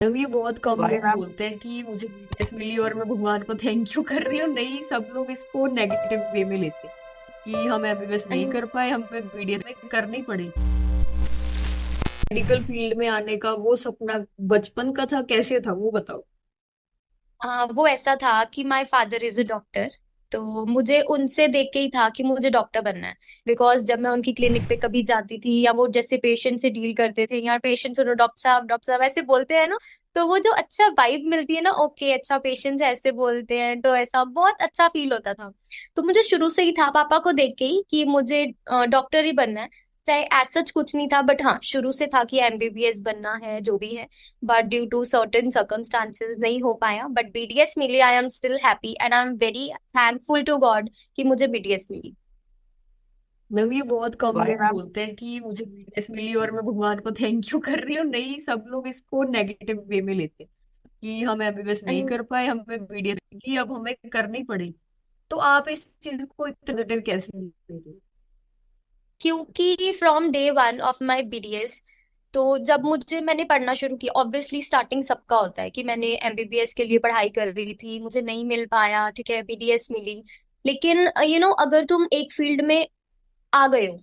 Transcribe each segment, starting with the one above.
Ma'am ये बहुत कम भाई लोग मैम। बोलते हैं कि मुझे BTS मिली और मैं भगवान को थैंक यू कर रही हूँ। नहीं, सब लोग इसको नेगेटिव वे में लेते हैं कि हम MBBS नहीं कर पाए, हमें BDS में करनी पड़ी। मेडिकल फील्ड में आने का वो सपना बचपन का था, कैसे था वो बताओ। वो ऐसा था कि my father is a doctor. तो मुझे उनसे देख के ही था कि मुझे डॉक्टर बनना है। बिकॉज जब मैं उनकी क्लिनिक पे कभी जाती थी या वो जैसे पेशेंट से डील करते थे, यार पेशेंट सुनो डॉक्टर साहब ऐसे बोलते हैं ना। तो वो जो अच्छा वाइब मिलती है ना, ओके अच्छा पेशेंट्स ऐसे बोलते हैं, तो ऐसा बहुत अच्छा फील होता था। तो मुझे शुरू से ही था पापा को देख के ही कि मुझे डॉक्टर ही बनना है। चाहे एज सच कुछ नहीं था, बट हाँ शुरू से था कि एमबीबीएस बनना है जो भी है। But due to certain circumstances नहीं हो पाया, बट बीडीएस मिली। I am still happy and I am very thankful to God कि मुझे बीडीएस मिली। मैम ये बहुत कम भाई लोग मैम। बोलते हैं कि मुझे BTS मिली और मैं भगवान को थैंक यू कर रही हूँ। नहीं, सब लोग इसको नेगेटिव वे में लेते हैं कि हम MBBS नहीं And कर पाए, हमें BDS मिली, अब हमें करनी पड़ी। तो आप इस चीज को इतना पॉजिटिव कैसे ले रहे हो? क्योंकि from day one of my BDS, तो जब मैंने पढ़ना शुरू किया, ऑब्वियसली स्टार्टिंग सबका होता है कि मैंने एमबीबीएस के लिए पढ़ाई कर रही थी, मुझे नहीं मिल पाया, ठीक है बीडीएस मिली। लेकिन अगर तुम एक फील्ड में आ गए हो,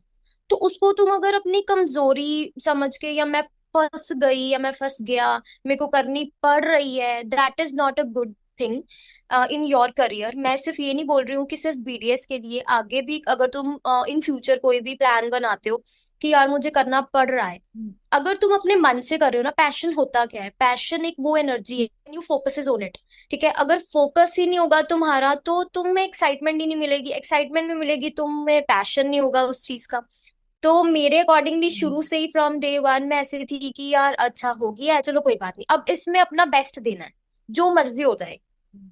तो उसको तुम अगर अपनी कमजोरी समझ के, या मैं फंस गई या मैं फंस गया, मेरे को करनी पड़ रही है, that is not a good thing in your career. मैं सिर्फ ये नहीं बोल रही हूँ कि सिर्फ बीडीएस के लिए, आगे भी अगर तुम इन फ्यूचर कोई भी प्लान बनाते हो कि यार मुझे करना पड़ रहा है, अगर तुम अपने मन से कर रहे हो ना, पैशन होता क्या है, पैशन एक वो एनर्जी है, यू फोकसेस ऑन इट। ठीक है, अगर फोकस ही नहीं होगा तुम्हारा, तो तुम में एक्साइटमेंट ही नहीं मिलेगी, एक्साइटमेंट नहीं मिलेगी, तुम में पैशन नहीं होगा उस चीज का। तो मेरे अकॉर्डिंगली शुरू से ही फ्रॉम डे वन मैं ऐसी थी कि यार अच्छा हो गया है, चलो कोई बात नहीं, अब इसमें अपना बेस्ट देना है, जो मर्जी हो जाए।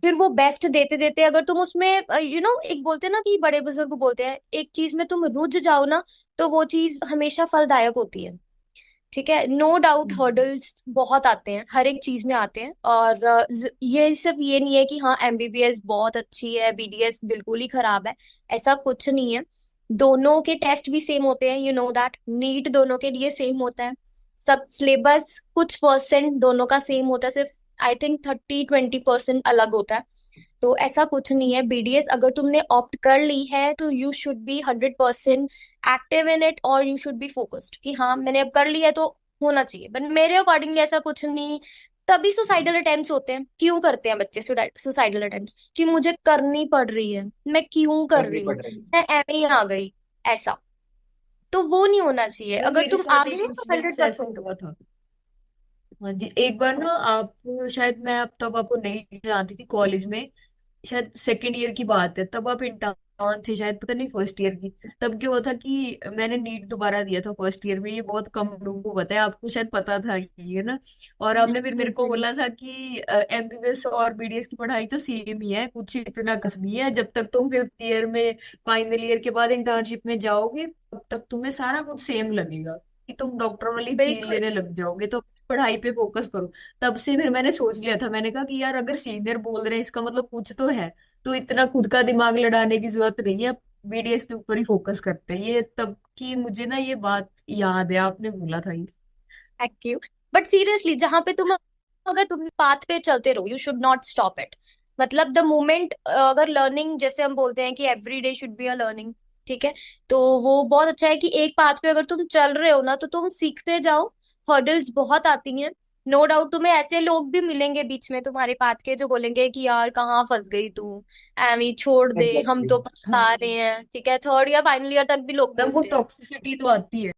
फिर वो बेस्ट देते देते अगर तुम उसमें एक बोलते हैं ना कि बड़े बुजुर्ग बोलते हैं, एक चीज में तुम रुझ जाओ ना, तो वो चीज हमेशा फलदायक होती है। ठीक है, नो डाउट हर्डल्स बहुत आते हैं, हर एक चीज में आते हैं, और ये सिर्फ ये नहीं है कि हाँ एमबीबीएस बहुत अच्छी है, बीडीएस बिल्कुल ही खराब है। ऐसा कुछ नहीं है। दोनों के टेस्ट भी सेम होते हैं, यू नो दैट नीट दोनों के लिए सेम होता है। सब सिलेबस कुछ परसेंट दोनों का सेम होता है, सिर्फ आई थिंक 30-20% अलग होता है। तो ऐसा कुछ नहीं है। बीडीएस अगर तुमने ऑप्ट कर ली है, तो you should be 100% active in it, और यू शुड बी फोकस्ड कि हाँ मैंने अब कर लिया है तो होना चाहिए। बट मेरे अकॉर्डिंगली ऐसा कुछ नहीं। तभी सुसाइडल अटेम्प्ट्स होते हैं, क्यों करते हैं बच्चे सुसाइडल अटेम्प्ट्स? कि मुझे करनी पड़ रही है, मैं क्यों कर करनी रही हूँ, पड़ रही है। मैं एम ही आ गई, ऐसा। तो वो नहीं होना चाहिए, मैम अगर मेरे तुम आ साथ गए एक हो तो हंड्रेड इंसिडेंस ऐसा परसेंट हुआ था। हाँ जी, एक बार ना आप, शायद मैं अब तब आपको नहीं जानती थी कॉलेज में, शायद सेकेंड ईयर की बात है, तब आप इंटर्न थे शायद, पता नहीं फर्स्ट ईयर की। तब क्या हुआ था कि मैंने नीट दोबारा दिया था फर्स्ट ईयर में, ये बहुत कम लोगों को पता है, आपको शायद पता था ये ना। और आपने फिर मेरे को बोला था कि MBBS और BDS की पढ़ाई तो सेम ही है, कुछ इतना कस नहीं है, जब तक तुम फिफ्थ ईयर में फाइनल ईयर के बाद इंटर्नशिप में जाओगे तब तक तुम्हें सारा कुछ सेम लगेगा, कि तुम डॉक्टर वाली फील्ड बिल्कुल। लेने लग जाओगे, तो पढ़ाई पे फोकस करो। तब से फिर मैंने सोच लिया था, मैंने कहा कि यार अगर सीनियर बोल रहे हैं इसका मतलब कुछ तो है, तो इतना खुद का दिमाग लड़ाने की जरूरत नहीं है, BDS के ऊपर ही फोकस करते हैं। ये तब की मुझे ना ये बात याद है, आपने बोला था ये। Thank you. बट सीरियसली जहां पे तुम, अगर तुम पाथ पे चलते रहो, you should not stop it. मतलब द मोमेंट, अगर लर्निंग जैसे हम बोलते हैं कि every day should be a learning, ठीक है, तो वो बहुत अच्छा है कि एक पाथ पे अगर तुम चल रहे हो ना, तो तुम सीखते जाओ। हर्डल्स बहुत आती हैं, नो डाउट तुम्हें ऐसे लोग भी मिलेंगे बीच में तुम्हारे पाथ के जो बोलेंगे कि यार कहाँ फंस गई तू, एवी छोड़ दे, हम एग्जैक्टली। तो हाँ पछता जी। रहे हैं। ठीक है, थर्ड या फाइनल ईयर तक भी लोग तब वो बोलते हैं। टॉक्सिसिटी तो आती है।